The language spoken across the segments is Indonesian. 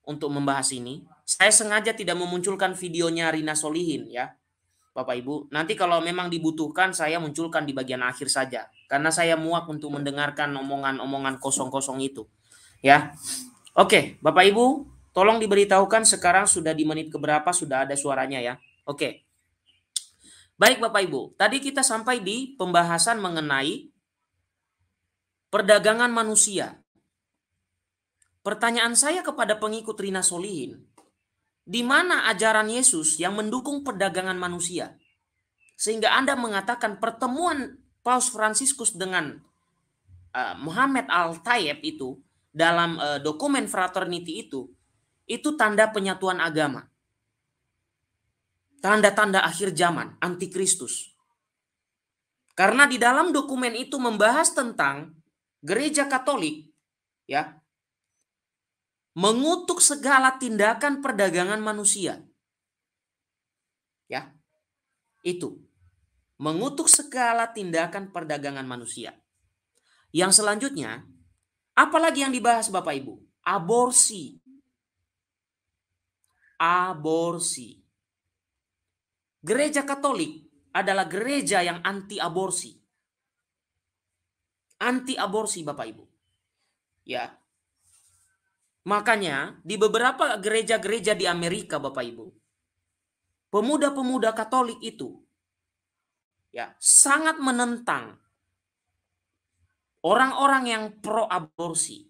untuk membahas ini. Saya sengaja tidak memunculkan videonya Rina Solihin ya, Bapak Ibu. Nanti kalau memang dibutuhkan saya munculkan di bagian akhir saja. Karena saya muak untuk mendengarkan omongan-omongan kosong-kosong itu. Ya. Oke, Bapak Ibu, tolong diberitahukan sekarang sudah di menit keberapa sudah ada suaranya ya. Oke. Baik Bapak Ibu, tadi kita sampai di pembahasan mengenai perdagangan manusia. Pertanyaan saya kepada pengikut Rina Solihin, di mana ajaran Yesus yang mendukung perdagangan manusia? Sehingga Anda mengatakan pertemuan Paus Fransiskus dengan Muhammad Al-Tayyib itu dalam dokumen fraternity itu tanda penyatuan agama. Tanda-tanda akhir zaman, antikristus. Karena di dalam dokumen itu membahas tentang gereja Katolik ya, mengutuk segala tindakan perdagangan manusia. Ya. Itu. Mengutuk segala tindakan perdagangan manusia. Yang selanjutnya, apalagi yang dibahas Bapak Ibu? Aborsi. Aborsi. Gereja Katolik adalah gereja yang anti aborsi. Anti aborsi Bapak Ibu. Ya. Makanya di beberapa gereja-gereja di Amerika Bapak Ibu, pemuda-pemuda Katolik itu ya sangat menentang orang-orang yang pro aborsi.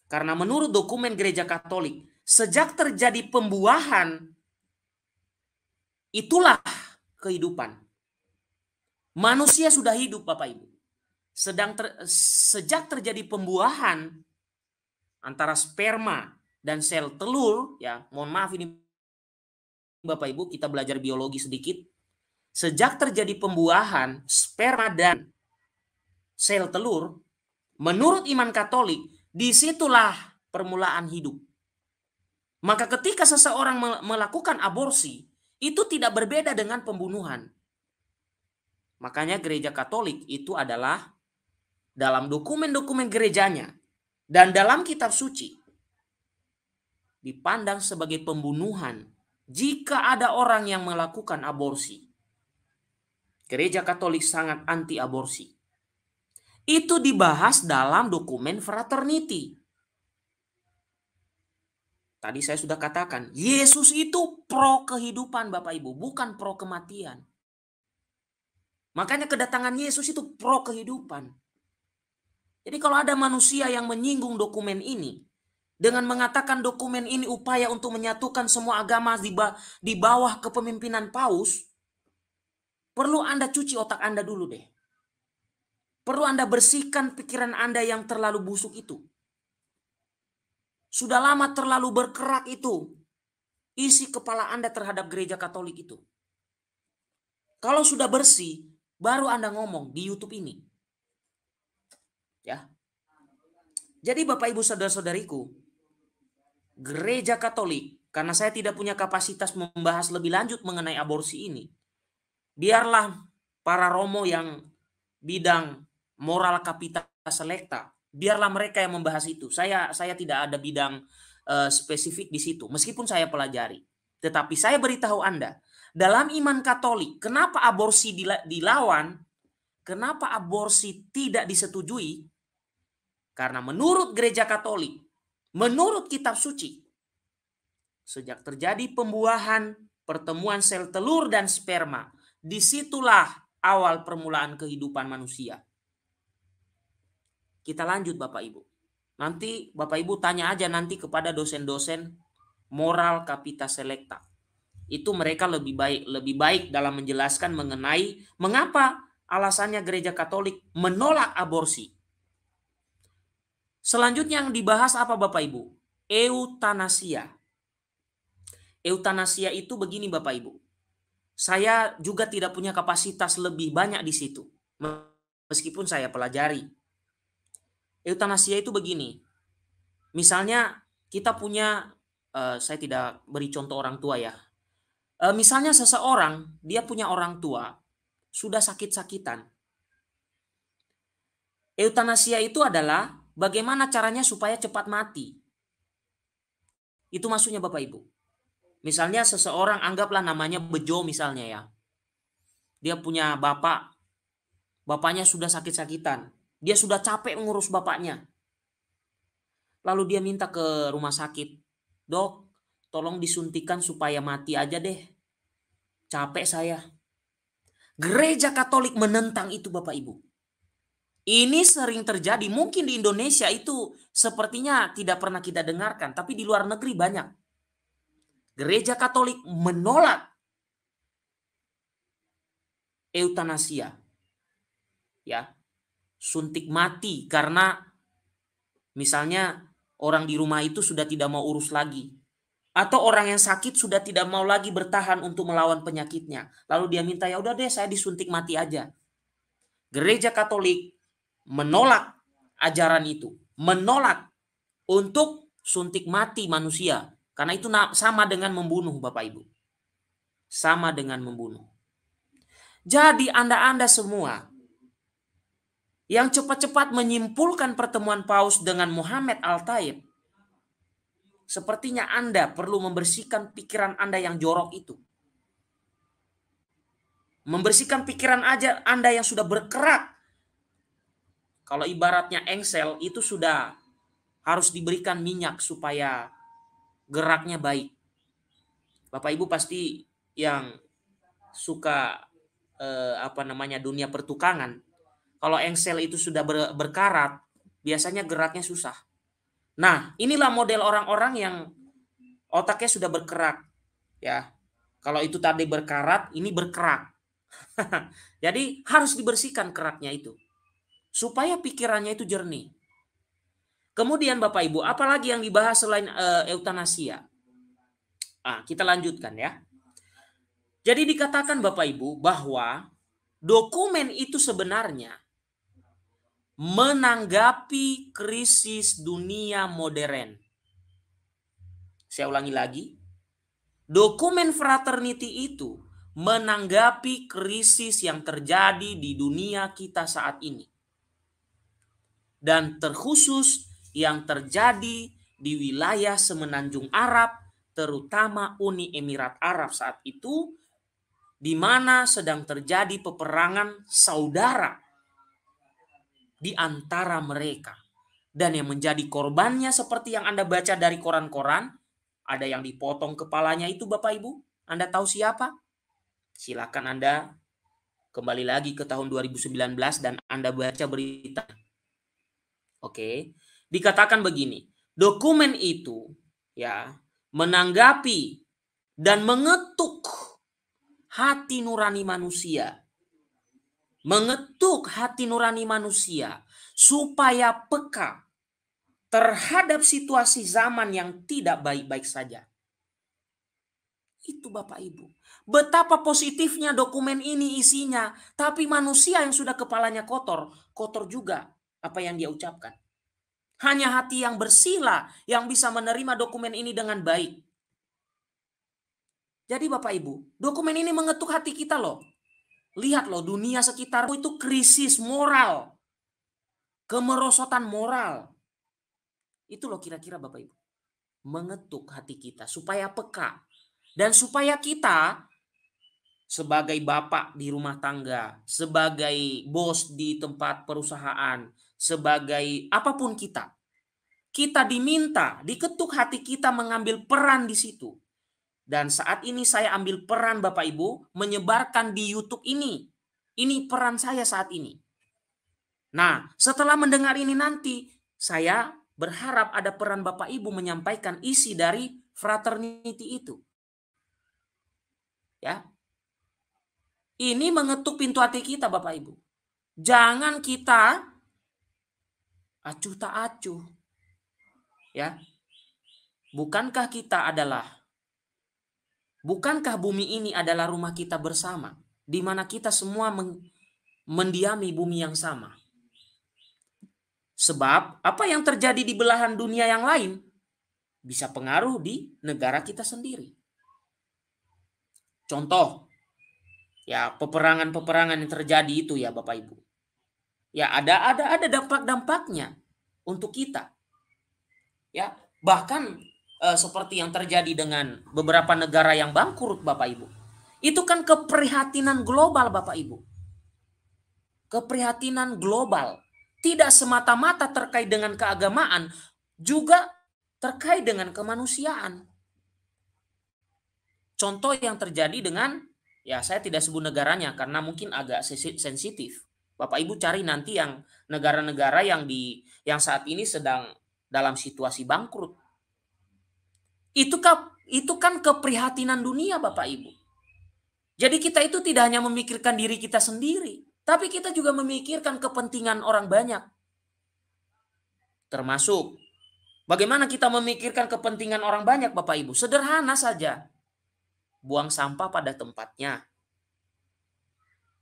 Karena menurut dokumen gereja Katolik, sejak terjadi pembuahan itulah kehidupan. Manusia sudah hidup Bapak Ibu. Sejak terjadi pembuahan antara sperma dan sel telur, ya, mohon maaf ini Bapak Ibu, kita belajar biologi sedikit. Sejak terjadi pembuahan sperma dan sel telur, menurut iman Katolik, disitulah permulaan hidup. Maka ketika seseorang melakukan aborsi, itu tidak berbeda dengan pembunuhan. Makanya gereja Katolik itu adalah dalam dokumen-dokumen gerejanya dan dalam kitab suci dipandang sebagai pembunuhan jika ada orang yang melakukan aborsi. Gereja Katolik sangat anti aborsi. Itu dibahas dalam dokumen fraternity. Tadi saya sudah katakan, Yesus itu pro kehidupan Bapak Ibu, bukan pro kematian. Makanya kedatangan Yesus itu pro kehidupan. Jadi kalau ada manusia yang menyinggung dokumen ini, dengan mengatakan dokumen ini upaya untuk menyatukan semua agama di bawah kepemimpinan Paus, perlu Anda cuci otak Anda dulu deh. Perlu Anda bersihkan pikiran Anda yang terlalu busuk itu. Sudah lama terlalu berkerak itu isi kepala Anda terhadap gereja Katolik itu. Kalau sudah bersih, baru Anda ngomong di YouTube ini. Ya. Jadi Bapak Ibu saudara-saudariku, gereja Katolik, karena saya tidak punya kapasitas membahas lebih lanjut mengenai aborsi ini, biarlah para romo yang bidang moral capita selecta, biarlah mereka yang membahas itu. Saya tidak ada bidang spesifik di situ, meskipun saya pelajari. Tetapi saya beritahu Anda, dalam iman Katolik, kenapa aborsi dilawan, kenapa aborsi tidak disetujui? Karena menurut gereja Katolik, menurut kitab suci, sejak terjadi pembuahan, pertemuan sel telur dan sperma, disitulah awal permulaan kehidupan manusia. Kita lanjut Bapak Ibu. Nanti Bapak Ibu tanya aja nanti kepada dosen-dosen moral capita selecta. Itu mereka lebih baik dalam menjelaskan mengenai mengapa alasannya gereja Katolik menolak aborsi. Selanjutnya yang dibahas apa Bapak Ibu? Eutanasia. Eutanasia itu begini Bapak Ibu. Saya juga tidak punya kapasitas lebih banyak di situ. Meskipun saya pelajari. Eutanasia itu begini. Misalnya kita punya, saya tidak beri contoh orang tua ya. Misalnya seseorang, dia punya orang tua, sudah sakit-sakitan. Eutanasia itu adalah bagaimana caranya supaya cepat mati. Itu maksudnya Bapak Ibu. Misalnya seseorang, anggaplah namanya Bejo misalnya ya. Dia punya bapak, bapaknya sudah sakit-sakitan. Dia sudah capek mengurus bapaknya. Lalu dia minta ke rumah sakit, "Dok, tolong disuntikan supaya mati aja deh. Capek saya." Gereja Katolik menentang itu Bapak Ibu. Ini sering terjadi, mungkin di Indonesia itu sepertinya tidak pernah kita dengarkan, tapi di luar negeri banyak. Gereja Katolik menolak eutanasia, ya, suntik mati, karena misalnya orang di rumah itu sudah tidak mau urus lagi, atau orang yang sakit sudah tidak mau lagi bertahan untuk melawan penyakitnya. Lalu dia minta, "Ya udah deh, saya disuntik mati aja." Gereja Katolik menolak ajaran itu, menolak untuk suntik mati manusia, karena itu sama dengan membunuh Bapak Ibu. Sama dengan membunuh. Jadi Anda semua yang cepat-cepat menyimpulkan pertemuan Paus dengan Muhammad Al-Taib, sepertinya Anda perlu membersihkan pikiran Anda yang jorok itu. Membersihkan pikiran aja Anda yang sudah berkerak. Kalau ibaratnya engsel itu sudah harus diberikan minyak supaya geraknya baik. Bapak Ibu pasti yang suka dunia pertukangan. Kalau engsel itu sudah berkarat, biasanya geraknya susah. Nah, inilah model orang-orang yang otaknya sudah berkerak, ya. Kalau itu tadi berkarat, ini berkerak. Jadi harus dibersihkan keraknya itu, supaya pikirannya itu jernih. Kemudian Bapak Ibu, apalagi yang dibahas selain eutanasia? Kita lanjutkan ya. Jadi dikatakan Bapak Ibu bahwa dokumen itu sebenarnya menanggapi krisis dunia modern. Saya ulangi lagi. Dokumen fraternity itu menanggapi krisis yang terjadi di dunia kita saat ini. Dan terkhusus yang terjadi di wilayah Semenanjung Arab, terutama Uni Emirat Arab saat itu, di mana sedang terjadi peperangan saudara di antara mereka. Dan yang menjadi korbannya seperti yang Anda baca dari koran-koran, ada yang dipotong kepalanya itu Bapak Ibu. Anda tahu siapa? Silakan Anda kembali lagi ke tahun 2019 dan Anda baca berita. Oke. Dikatakan begini, dokumen itu ya menanggapi dan mengetuk hati nurani manusia. Mengetuk hati nurani manusia supaya peka terhadap situasi zaman yang tidak baik-baik saja. Itu Bapak Ibu. Betapa positifnya dokumen ini isinya. Tapi manusia yang sudah kepalanya kotor, kotor juga apa yang dia ucapkan. Hanya hati yang bersihlah yang bisa menerima dokumen ini dengan baik. Jadi Bapak Ibu, dokumen ini mengetuk hati kita loh. Lihat loh, dunia sekitarmu itu krisis moral. Kemerosotan moral. Itu loh kira-kira Bapak Ibu. Mengetuk hati kita supaya peka. Dan supaya kita sebagai bapak di rumah tangga, sebagai bos di tempat perusahaan, sebagai apapun kita diminta, diketuk hati kita mengambil peran di situ. Dan saat ini saya ambil peran Bapak Ibu menyebarkan di YouTube ini. Ini peran saya saat ini. Nah, setelah mendengar ini nanti, saya berharap ada peran Bapak Ibu menyampaikan isi dari fraternity itu. Ya. Ini mengetuk pintu hati kita Bapak Ibu. Jangan kita acuh tak acuh. Ya. Bukankah bumi ini adalah rumah kita bersama, di mana kita semua mendiami bumi yang sama. Sebab apa yang terjadi di belahan dunia yang lain bisa pengaruh di negara kita sendiri. Contoh, ya peperangan-peperangan yang terjadi itu ya Bapak Ibu. Ya ada dampak-dampaknya untuk kita. Ya, bahkan seperti yang terjadi dengan beberapa negara yang bangkrut, Bapak Ibu. Itu kan keprihatinan global, Bapak Ibu. Keprihatinan global. Tidak semata-mata terkait dengan keagamaan, juga terkait dengan kemanusiaan. Contoh yang terjadi dengan, ya saya tidak sebut negaranya karena mungkin agak sensitif. Bapak Ibu cari nanti yang negara-negara yang saat ini sedang dalam situasi bangkrut. Itu kan keprihatinan dunia, Bapak Ibu. Jadi kita itu tidak hanya memikirkan diri kita sendiri, tapi kita juga memikirkan kepentingan orang banyak. Termasuk bagaimana kita memikirkan kepentingan orang banyak, Bapak Ibu. Sederhana saja. Buang sampah pada tempatnya.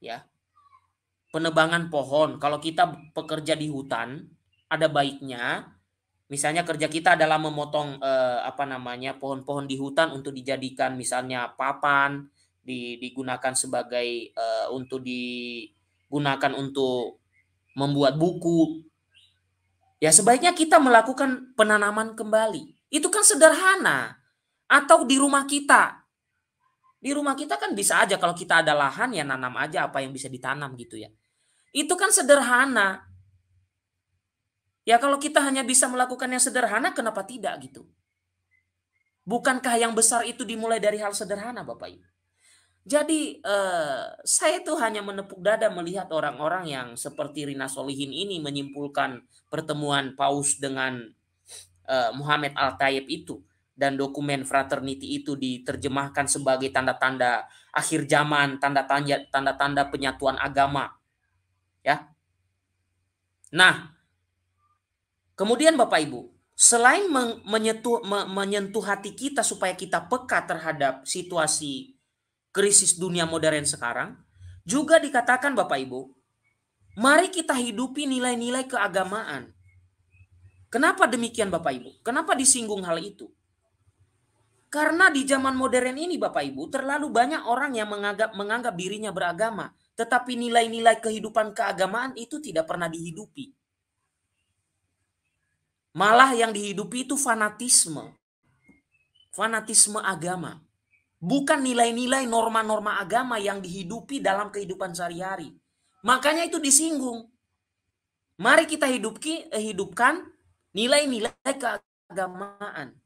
Ya. Penebangan pohon, kalau kita pekerja di hutan, ada baiknya misalnya kerja kita adalah memotong pohon-pohon di hutan untuk dijadikan misalnya papan, digunakan sebagai digunakan untuk membuat buku. Ya sebaiknya kita melakukan penanaman kembali. Itu kan sederhana. Atau di rumah kita. Di rumah kita kan bisa aja kalau kita ada lahan ya nanam aja apa yang bisa ditanam gitu ya. Itu kan sederhana. Ya kalau kita hanya bisa melakukan yang sederhana, kenapa tidak gitu? Bukankah yang besar itu dimulai dari hal sederhana, Bapak Ibu? Jadi saya itu hanya menepuk dada melihat orang-orang yang seperti Rina Solihin ini menyimpulkan pertemuan Paus dengan Muhammad Al-Tayyib itu. Dan dokumen fraternity itu diterjemahkan sebagai tanda-tanda akhir zaman, tanda-tanda penyatuan agama. Ya. Nah, kemudian Bapak Ibu, selain menyentuh hati kita supaya kita peka terhadap situasi krisis dunia modern sekarang, juga dikatakan Bapak Ibu, mari kita hidupi nilai-nilai keagamaan. Kenapa demikian Bapak Ibu? Kenapa disinggung hal itu? Karena di zaman modern ini Bapak Ibu, terlalu banyak orang yang menganggap dirinya beragama, tetapi nilai-nilai kehidupan keagamaan itu tidak pernah dihidupi. Malah yang dihidupi itu fanatisme. Fanatisme agama. Bukan nilai-nilai norma-norma agama yang dihidupi dalam kehidupan sehari-hari. Makanya itu disinggung. Mari kita hidupkan nilai-nilai keagamaan.